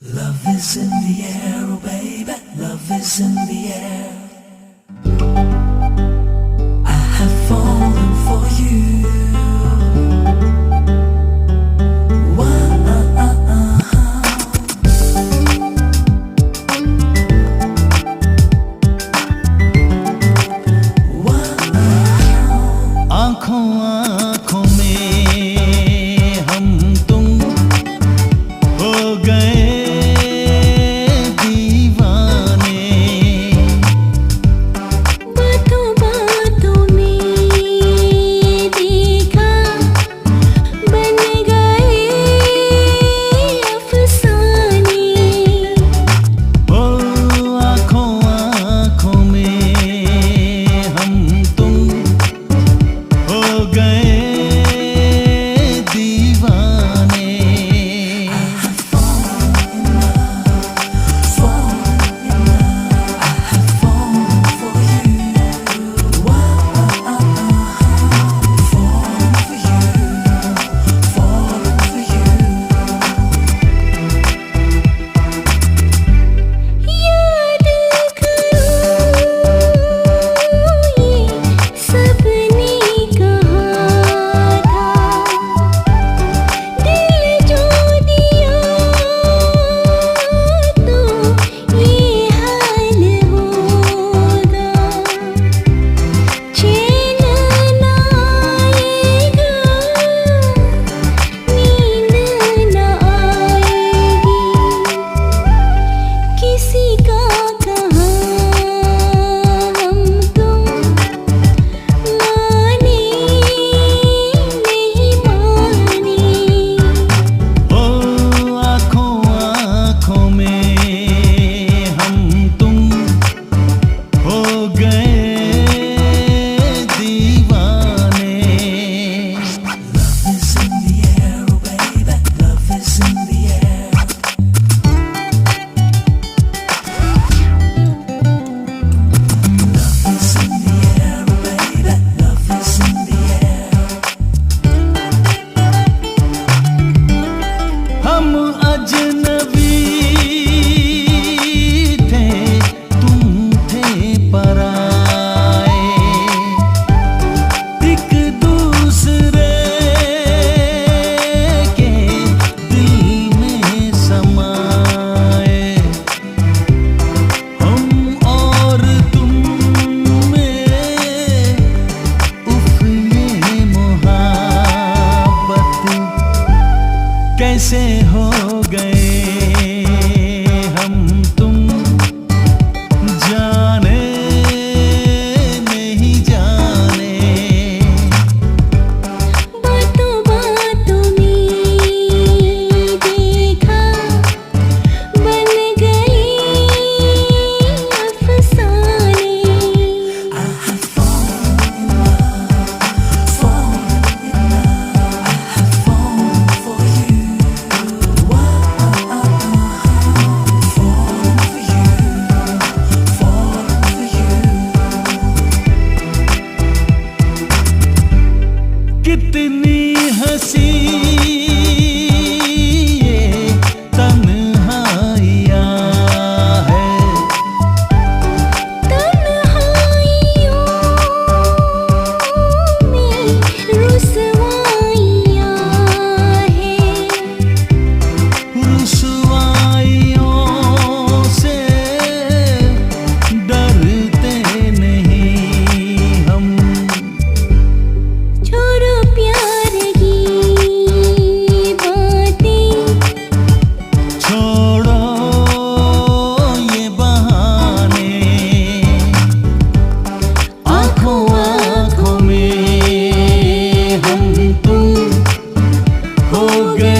Love is in the air, oh baby, love is in the air. I have fallen for you. आँखों आँखों में हम तुम हो गए दीवाने। बातों बातों में देखा बन गए अफसाने। ओ आँखों आँखों में हम तुम हो गए दीवाने। याद करो ये सबने कहा था, दिल जो दिया तो ये हाल होगा। चैन ना आएगा, नींद ना आएगी, किसी का कहा हम तुम माने नहीं माने। ओ आँखों आँखों में हम तुम हो गए दीवाने। Love is in the air, oh baby, love is in the air. Love is in the air, oh baby, love is in the air. हम अजनबी थे, तुम थे पराए। एक दूसरे के दिल में समाए। हम और तुम में उफ ये मोहब्बत कैसे हो गए हम तुम जाने नहीं जाने। बातों बातों में देखा बन गए अफसाने। I have fallen in love, fallen in love. I have fallen for you. Fallen for you, fallen for you. कितनी हंसी ये तन्हाइयाँ है। तन्हाइयों में रुसवाइयाँ हैं। रुसवाइयों से डरते नहीं हम। छोड़ो प्यार की बातें, छोड़ो ये बहाने। आँखों आँखों में हम तुम हो गए